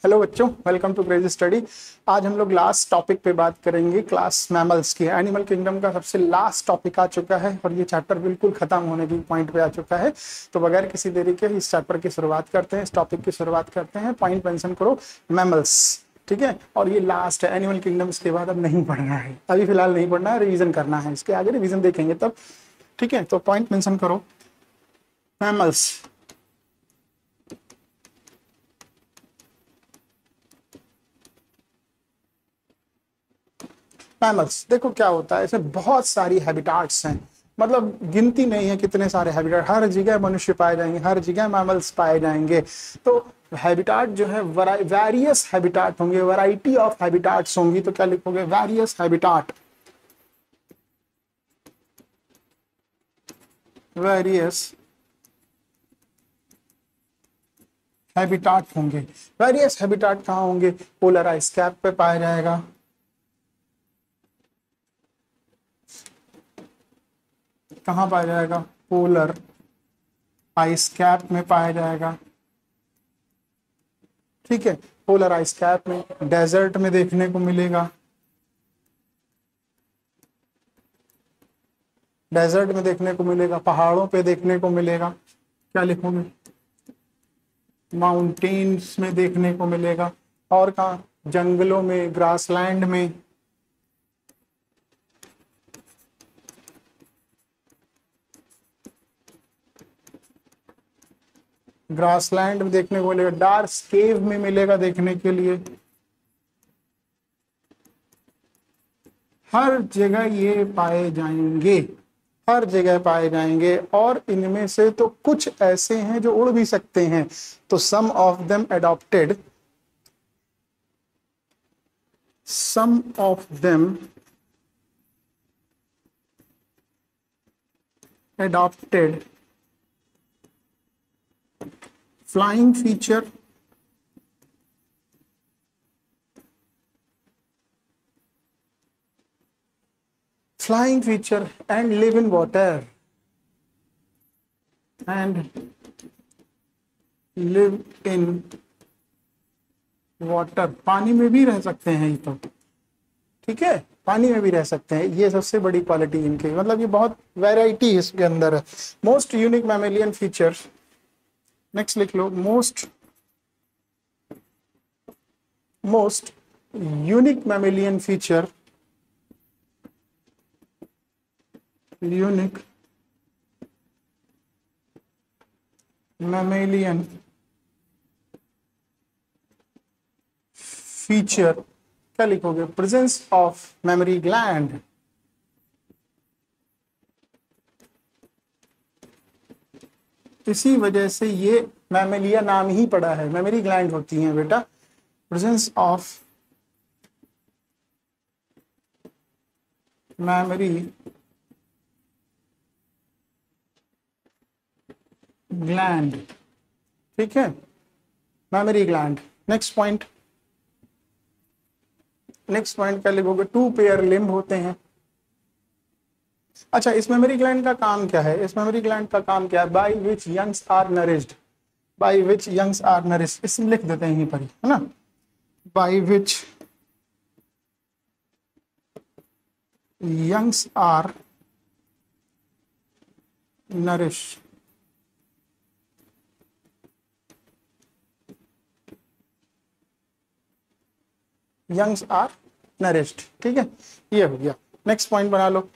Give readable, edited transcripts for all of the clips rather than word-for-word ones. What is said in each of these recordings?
Hello बच्चों, welcome to crazy study. आज हम लोग लास्ट टॉपिक पे बात करेंगे, क्लास मैमल्स की। एनिमल किंगडम का सबसे लास्ट टॉपिक आ चुका है और ये चैप्टर बिल्कुल खत्म होने की पॉइंट पे आ चुका है। तो बगैर किसी देरी के इस चैप्टर की शुरुआत करते हैं, इस टॉपिक की शुरुआत करते हैं। पॉइंट मेंशन करो, मैमल्स। ठीक है, और ये लास्ट है एनिमल किंगडम। इसके बाद अब नहीं पढ़ना है, अभी फिलहाल नहीं पढ़ना है, रिविजन करना है। इसके आगे रिविजन देखेंगे तब। ठीक है, तो पॉइंट मेंशन करो, मैमल्स। मैमल्स देखो क्या होता है, इसमें बहुत सारी हैबिटाट्स हैं, मतलब गिनती नहीं है कितने सारे हैबिटाट। हर जगह मनुष्य पाए जाएंगे, हर जगह मैमल्स पाए जाएंगे। तो हैबिटाट जो है वेरियस हैबिटाट होंगे, वैरायटी ऑफ हैबिटाट्स होंगी। तो क्या लिखोगे? वेरियस हैबिटाट, वेरियस हैबिटाट होंगे। वेरियस हैबिटाट कहाँ होंगे? पोलर आइस कैप पे पाया जाएगा, कहाँ पाया जाएगा? पोलर आइस कैप में पाया जाएगा। ठीक है, पोलर आइस कैप में, डेजर्ट में देखने को मिलेगा, डेजर्ट में देखने को मिलेगा, पहाड़ों पे देखने को मिलेगा। क्या लिखोगे? माउंटेन्स में देखने को मिलेगा। और कहाँ? जंगलों में, ग्रासलैंड में, ग्रासलैंड में देखने को मिलेगा। डार्क केव में मिलेगा देखने के लिए। हर जगह ये पाए जाएंगे, हर जगह पाए जाएंगे। और इनमें से तो कुछ ऐसे हैं जो उड़ भी सकते हैं। तो some of them adopted, some of them adopted flying feature, flying feature and live in water, and live in water। पानी में भी रह सकते हैं ये तो। ठीक है, पानी में भी रह सकते हैं। ये सबसे बड़ी क्वालिटी इनकी, मतलब ये बहुत वैरायटी इसके अंदर है। Most unique mammalian feature, next लिख लो, most unique mammalian feature, unique mammalian feature. क्या लिखोगे? Presence of memory gland. इसी वजह से ये मैमेलिया नाम ही पड़ा है, मेमोरी ग्लैंड होती हैं बेटा। Presence of memory gland. ठीक है, memory gland. Next point, next point क्या लिखोगे? टू पेयर लिम्ब होते हैं। अच्छा, इस मेमोरी ग्लैंड का काम क्या है? इस मेमोरी ग्लैंड का काम क्या है? By which youngs are nourished, by which youngs are nourished. इसमें लिख देते हैं यहीं पर ही, है ना। By which youngs are nourished, youngs are nourished. ठीक है, ये हो गया। नेक्स्ट पॉइंट बना लो,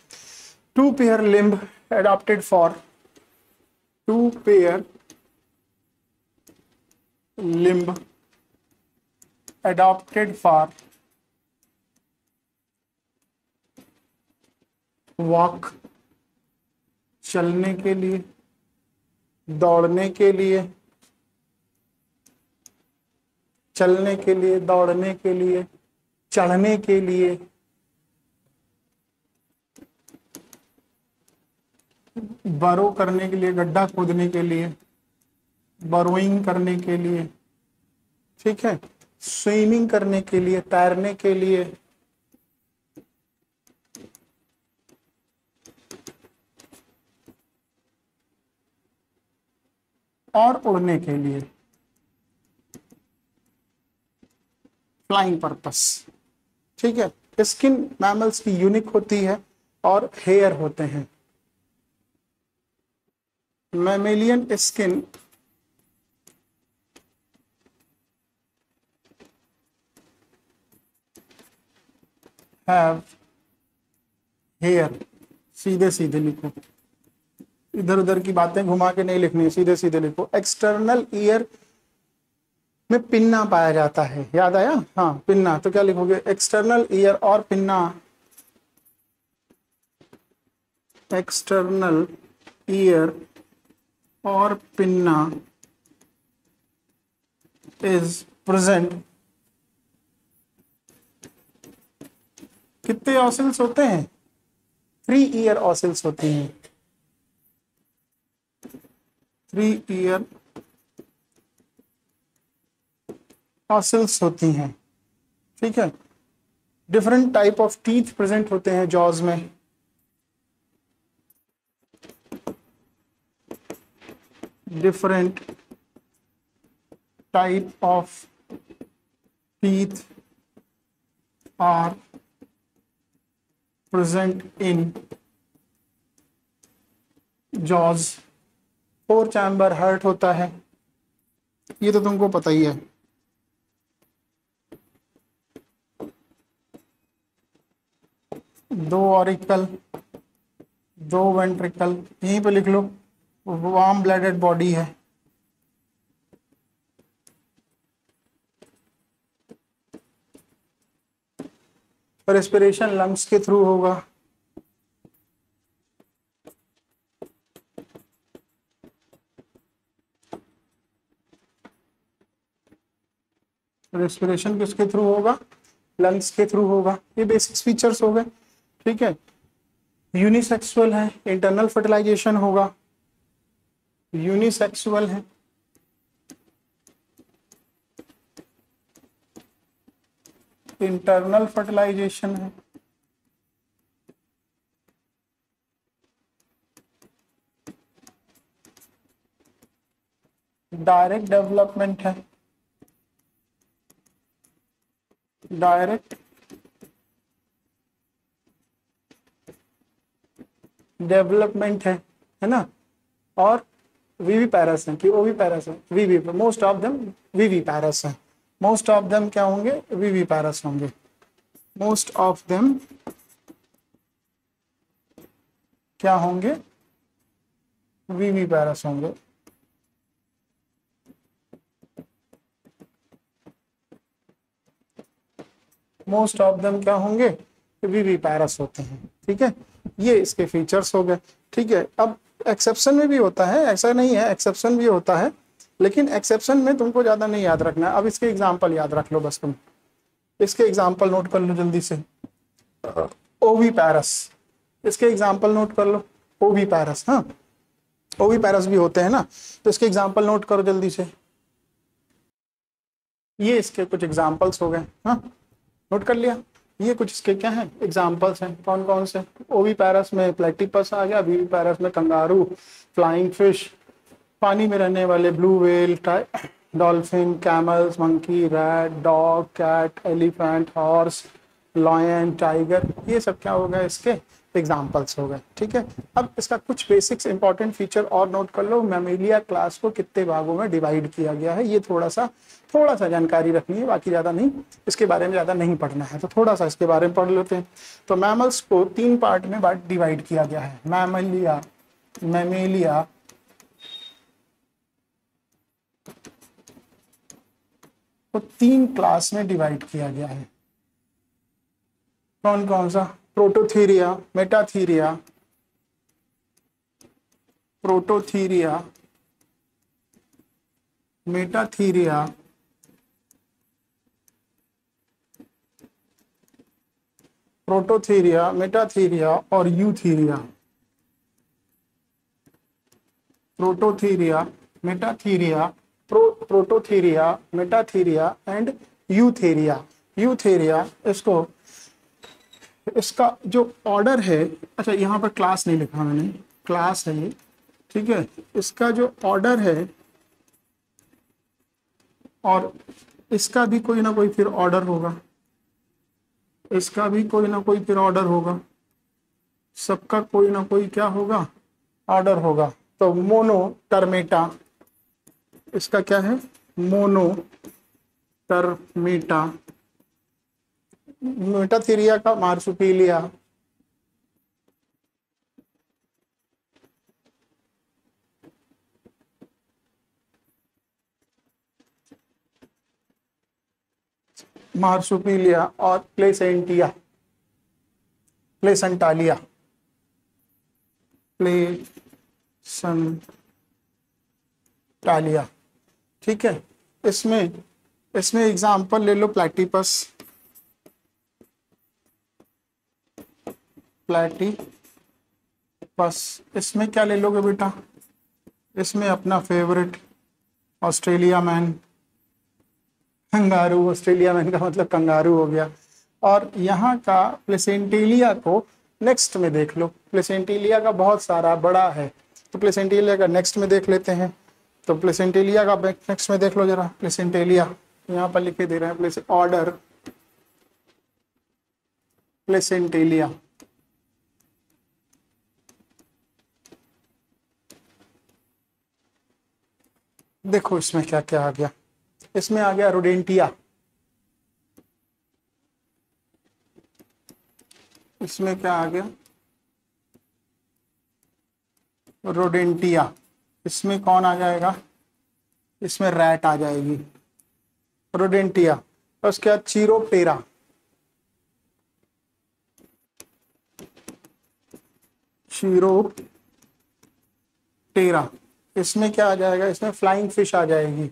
two pair limb adopted for, two pair limb adopted for walk, चलने के लिए, दौड़ने के लिए, चलने के लिए, दौड़ने के लिए, चढ़ने के लिए, बरो करने के लिए, गड्ढा खोदने के लिए, बरोइंग करने के लिए। ठीक है, स्विमिंग करने के लिए, तैरने के लिए, और उड़ने के लिए। Flying purpose. ठीक है, स्किन मैमल्स की यूनिक होती है और हेयर होते हैं। मैमेलियन स्किन हैव हेयर, सीधे सीधे लिखो, इधर उधर की बातें घुमा के नहीं लिखनी, सीधे सीधे लिखो। एक्सटर्नल ईयर में पिन्ना पाया जाता है, याद आया? हाँ पिन्ना, तो क्या लिखोगे? एक्सटर्नल ईयर और पिन्ना, एक्सटर्नल ईयर और पिन्ना इज प्रेजेंट। कितने ऑसिल्स होते हैं? 3 ईयर ऑसिल्स होती हैं, 3 ईयर ऑसिल्स होती हैं। ठीक है, different type of teeth present होते हैं जॉज में। Different type of teeth are present in jaws. 4 chamber heart होता है, ये तो तुमको पता ही है। दो ऑरिकल, 2 वेंट्रिकल, यहीं पे लिख लो। वार्म ब्लडेड बॉडी है। रेस्पिरेशन लंग्स के थ्रू होगा। रेस्पिरेशन किसके थ्रू होगा? लंग्स के थ्रू होगा। ये बेसिक फीचर्स हो गए। ठीक है, यूनिसेक्सुअल है, इंटरनल फर्टिलाइजेशन होगा, यूनिसेक्सुअल है, इंटरनल फर्टिलाइजेशन है, डायरेक्ट डेवलपमेंट है, डायरेक्ट डेवलपमेंट है ना। और वीवी पैरस है कि ओवी पैरस है? वीवी, मोस्ट ऑफ देम वीवी पैरस है। मोस्ट ऑफ देम क्या होंगे? वीवी पैरस होंगे। मोस्ट ऑफ देम क्या होंगे? वीवी पैरस होंगे। मोस्ट ऑफ देम क्या होंगे? वीवी पैरस होते हैं। ठीक है, ये इसके फीचर्स हो गए। ठीक है, अब एक्सेप्शन में भी होता है, ऐसा नहीं है, एक्सेप्शन भी होता है, लेकिन एक्सेप्शन में तुमको ज्यादा नहीं याद रखना है। अब इसके एग्जाम्पल याद रख लो बस, तुम इसके एग्जाम्पल नोट कर लो जल्दी से। ओवी पैरस, इसके एग्जाम्पल नोट कर लो। ओवी पैरस, हाँ ओवी पैरस भी होते हैं ना, तो इसके एग्जाम्पल नोट करो जल्दी से। ये इसके कुछ एग्जाम्पल्स हो गए, हाँ नोट कर लिया। ये कुछ इसके क्या हैं? एग्जाम्पल्स हैं। कौन कौन से? ओवी पैरस में प्लेटिपस आ गया, वीवी पैरस में कंगारू, फ्लाइंग फिश, पानी में रहने वाले blue whale, dolphin, camels, monkey, rat, dog, cat, elephant, horse, lion, tiger, ये सब क्या हो गए? इसके एग्जाम्पल्स हो गए। ठीक है, अब इसका कुछ बेसिक्स इंपॉर्टेंट फीचर और नोट कर लो। मैमेलिया क्लास को कितने भागों में डिवाइड किया गया है, ये थोड़ा सा जानकारी रखनी है, बाकी ज़्यादा नहीं, इसके बारे में ज़्यादा नहीं पढ़ना है, तो थोड़ा सा इसके बारे में पढ़ लेते हैं। तो मैमल्स को 3 पार्ट में डिवाइड किया गया है। मैमेलिया को 3 क्लास में डिवाइड किया गया है। कौन कौन सा? Prototheria, metatheria, prototheria, metatheria, prototheria, metatheria और eutheria. Prototheria, metatheria, prototheria, metatheria and eutheria. Eutheria, इसका जो ऑर्डर है, अच्छा यहाँ पर क्लास नहीं लिखा मैंने, क्लास है ये। ठीक है, इसका जो ऑर्डर है और इसका भी कोई ना कोई फिर ऑर्डर होगा, इसका भी कोई ना कोई फिर ऑर्डर होगा, सबका कोई ना कोई क्या होगा, ऑर्डर होगा। तो मोनोटर्मेटा, इसका क्या है, मोनोटर्मेटा। मेटाथीरिया का मार्सुपीलिया, मार्सुपीलिया और प्लेसेंटिया, प्लेसेंटालिया, प्लेसेंटालिया। ठीक है, इसमें इसमें एग्जांपल ले लो प्लैटिपस, प्लैटिपस। इसमें क्या ले लोगे बेटा, इसमें अपना favourite Australia man, kangaroo. Australia man का मतलब कंगारू हो गया। और यहाँ का प्लेसेंटेलिया को नेक्स्ट में देख लो, प्लेसेंटेलिया का बहुत सारा बड़ा है, तो प्लेसेंटेलिया का नेक्स्ट में देख लेते हैं। तो प्लेसेंटेलिया का नेक्स्ट में देख लो जरा, प्लेसेंटेलिया यहाँ पर लिखे दे रहे हैं, ऑर्डर प्लेसेंटेलिया। देखो इसमें क्या क्या आ गया, इसमें आ गया रोडेंटिया, इसमें क्या आ गया, रोडेंटिया। इसमें कौन आ जाएगा, इसमें रैट आ जाएगी, रोडेंटिया। और उसके बाद चीरोप्टेरा, चीरोप्टेरा। इसमें क्या आ जाएगा, इसमें फ्लाइंग फिश आ जाएगी,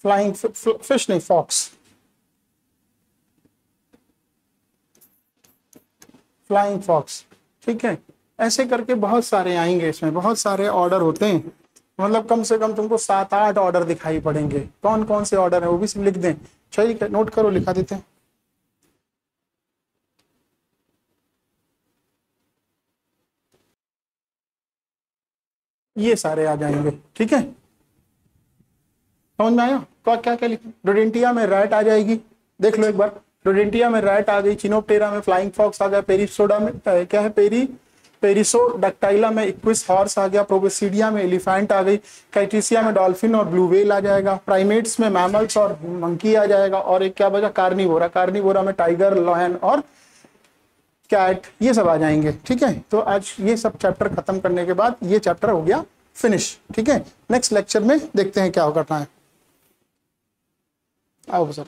फ्लाइंग फिश नहीं, फॉक्स, फ्लाइंग फॉक्स। ठीक है, ऐसे करके बहुत सारे आएंगे, इसमें बहुत सारे ऑर्डर होते हैं, मतलब कम से कम तुमको 7-8 ऑर्डर दिखाई पड़ेंगे। कौन कौन से ऑर्डर है वो भी सब लिख दें, ठीक है, नोट करो, लिखा देते हैं। ये सारे आ जाएंगे। ठीक है, समझ में आया, तो क्या क्या लिखा, रोडेंटिया में रैट आ जाएगी, देख लो एक बार, रोडेंटिया में रैट आ गई, चिनोप्टेरा में फ्लाइंग फॉक्स आ गया, पेरिसोडा में क्या है, पेरिसोडक्टाइला में इक्विस हॉर्स आ गया, प्रोबेसिडिया में एलिफेंट आ गई, कैटिसिया में डॉल्फिन और ब्लू व्हेल आ जाएगा, प्राइमेट्स में मैमल्स और मंकी आ जाएगा, और एक क्या बचा, कार्निवोरा, कार्निवोरा में टाइगर, लायन और कैट, ये सब आ जाएंगे। ठीक है, तो आज ये सब चैप्टर खत्म करने के बाद ये चैप्टर हो गया फिनिश। ठीक है, नेक्स्ट लेक्चर में देखते हैं क्या करना है। आओ सर।